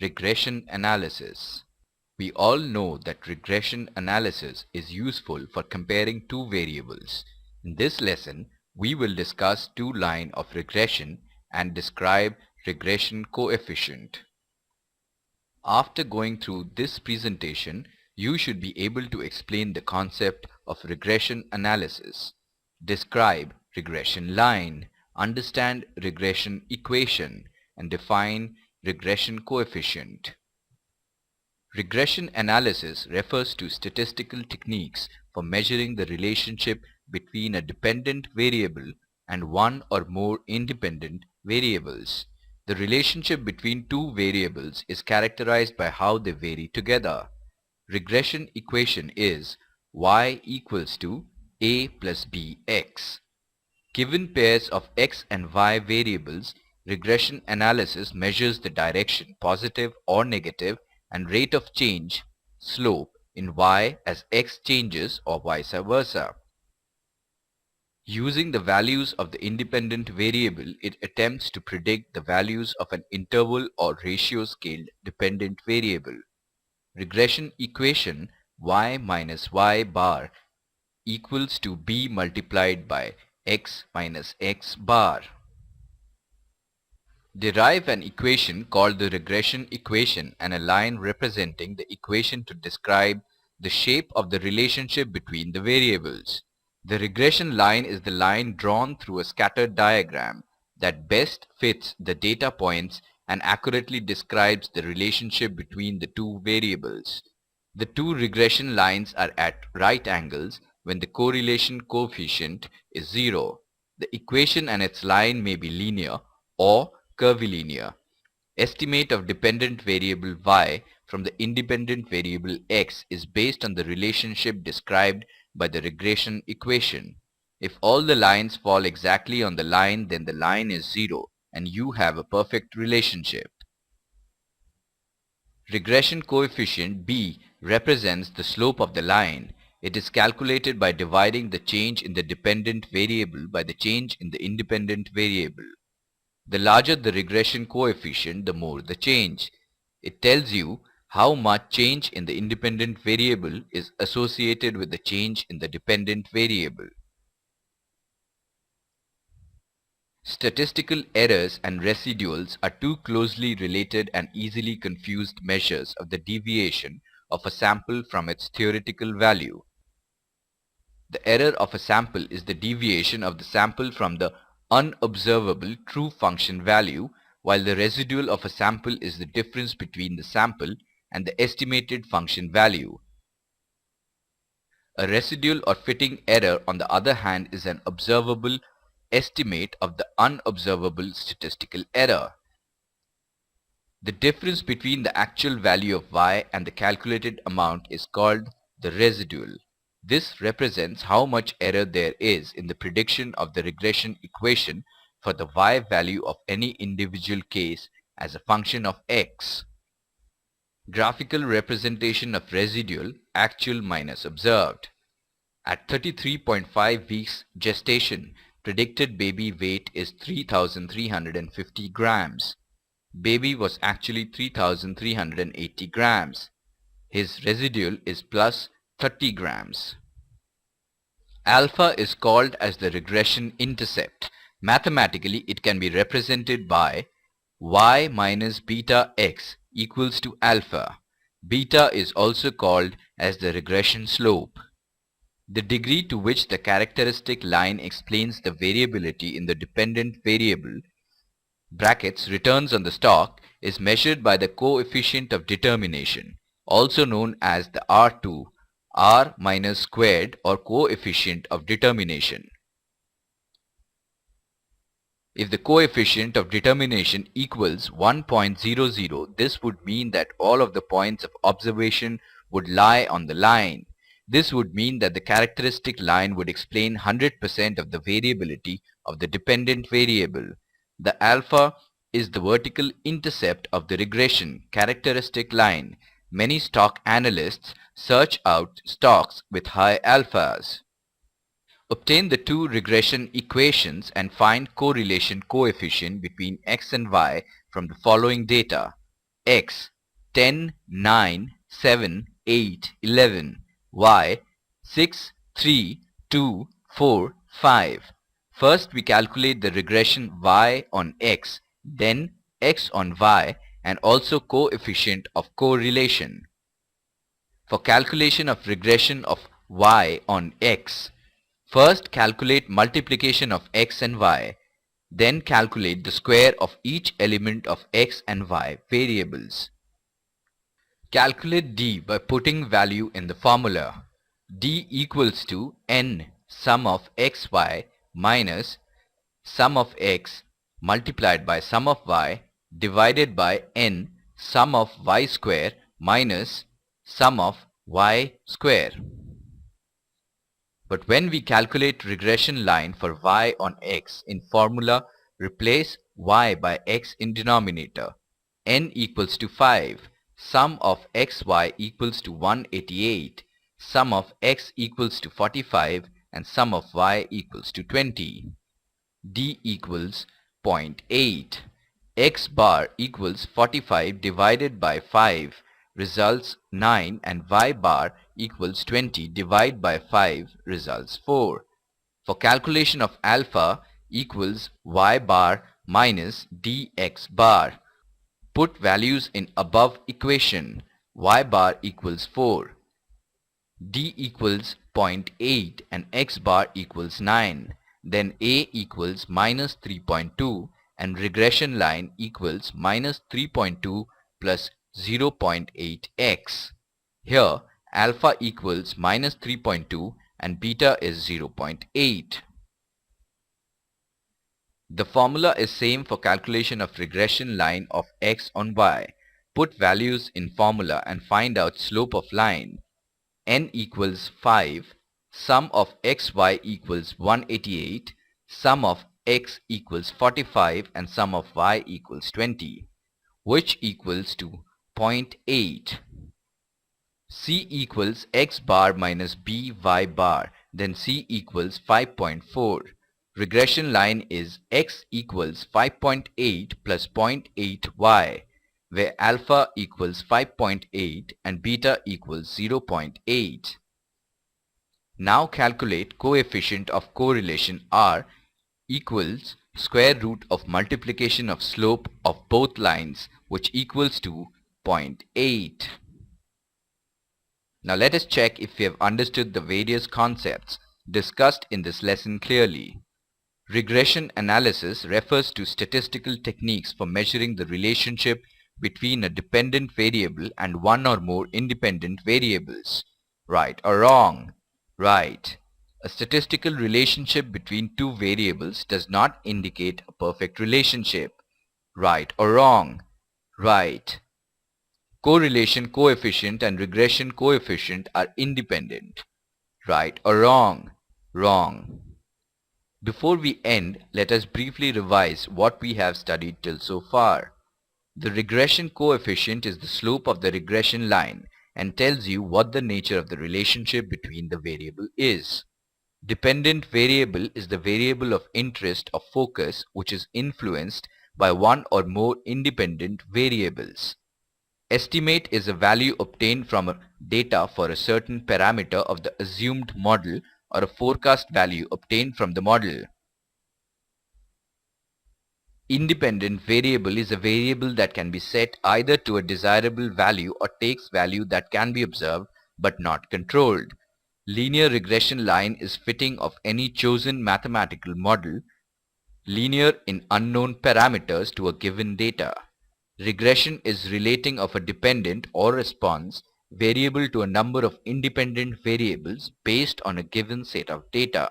Regression analysis. We all know that regression analysis is useful for comparing two variables. In this lesson, we will discuss two lines of regression and describe regression coefficient. After going through this presentation, you should be able to explain the concept of regression analysis, describe regression line, understand regression equation, and define regression coefficient. Regression analysis refers to statistical techniques for measuring the relationship between a dependent variable and one or more independent variables. The relationship between two variables is characterized by how they vary together. Regression equation is y equals to a plus bx. Given pairs of x and y variables, regression analysis measures the direction, positive or negative, and rate of change, slope, in y as x changes or vice versa. Using the values of the independent variable, it attempts to predict the values of an interval or ratio-scaled dependent variable. Regression equation y minus y bar equals to b multiplied by x minus x bar. Derive an equation called the regression equation and a line representing the equation to describe the shape of the relationship between the variables. The regression line is the line drawn through a scattered diagram that best fits the data points and accurately describes the relationship between the two variables. The two regression lines are at right angles when the correlation coefficient is 0. The equation and its line may be linear or curvilinear. Estimate of dependent variable y from the independent variable x is based on the relationship described by the regression equation. If all the lines fall exactly on the line, then the line is 0 and you have a perfect relationship. Regression coefficient b represents the slope of the line. It is calculated by dividing the change in the dependent variable by the change in the independent variable. The larger the regression coefficient, the more the change. It tells you how much change in the independent variable is associated with the change in the dependent variable. Statistical errors and residuals are two closely related and easily confused measures of the deviation of a sample from its theoretical value. The error of a sample is the deviation of the sample from the unobservable true function value, while the residual of a sample is the difference between the sample and the estimated function value. A residual or fitting error, on the other hand, is an observable estimate of the unobservable statistical error. The difference between the actual value of y and the calculated amount is called the residual. This represents how much error there is in the prediction of the regression equation for the y value of any individual case as a function of x. Graphical representation of residual, actual minus observed. At 33.5 weeks gestation, predicted baby weight is 3,350 grams. Baby was actually 3,380 grams. His residual is plus 30 grams. Alpha is called as the regression intercept. Mathematically, it can be represented by y minus beta x equals to alpha. Beta is also called as the regression slope. The degree to which the characteristic line explains the variability in the dependent variable brackets returns on the stock is measured by the coefficient of determination, also known as the R2, R minus squared, or coefficient of determination. If the coefficient of determination equals 1.00, this would mean that all of the points of observation would lie on the line. This would mean that the characteristic line would explain 100% of the variability of the dependent variable. The alpha is the vertical intercept of the regression characteristic line. Many stock analysts search out stocks with high alphas. Obtain the two regression equations and find correlation coefficient between x and y from the following data. x 10, 9, 7, 8, 11, y 6, 3, 2, 4, 5. First we calculate the regression y on x, then x on y, and also coefficient of correlation. For calculation of regression of y on x, first calculate multiplication of x and y, then calculate the square of each element of x and y variables. Calculate d by putting value in the formula. D equals to n sum of xy minus sum of x multiplied by sum of y divided by n sum of y square minus sum of y square. But when we calculate regression line for y on x in formula, replace y by x in denominator. N equals to 5. Sum of xy equals to 188. Sum of x equals to 45 and sum of y equals to 20. D equals 0.8. X bar equals 45 divided by 5 results 9 and y bar equals 20 divided by 5 results 4. For calculation of alpha equals y bar minus dx bar. Put values in above equation. Y bar equals 4. D equals 0.8 and x bar equals 9. Then A equals minus 3.2 and regression line equals minus 3.2 plus 0.8x. Here alpha equals minus 3.2 and beta is 0.8. The formula is same for calculation of regression line of x on y. Put values in formula and find out slope of line. N equals 5, sum of xy equals 188, sum of x equals 45 and sum of y equals 20, which equals to 0.8. C equals x bar minus by bar, then C equals 5.4. Regression line is x equals 5.8 plus 0.8y, where alpha equals 5.8 and beta equals 0.8. Now calculate coefficient of correlation R equals square root of multiplication of slope of both lines, which equals to 0.8. Now let us check if we have understood the various concepts discussed in this lesson clearly. Regression analysis refers to statistical techniques for measuring the relationship between a dependent variable and one or more independent variables. Right or wrong? Right. A statistical relationship between two variables does not indicate a perfect relationship. Right or wrong? Right. Correlation coefficient and regression coefficient are independent. Right or wrong? Wrong. Before we end, let us briefly revise what we have studied till so far. The regression coefficient is the slope of the regression line and tells you what the nature of the relationship between the variable is. Dependent variable is the variable of interest or focus which is influenced by one or more independent variables. Estimate is a value obtained from data for a certain parameter of the assumed model or a forecast value obtained from the model. Independent variable is a variable that can be set either to a desirable value or takes value that can be observed but not controlled. Linear regression line is fitting of any chosen mathematical model, linear in unknown parameters to a given data. Regression is relating of a dependent or response variable to a number of independent variables based on a given set of data.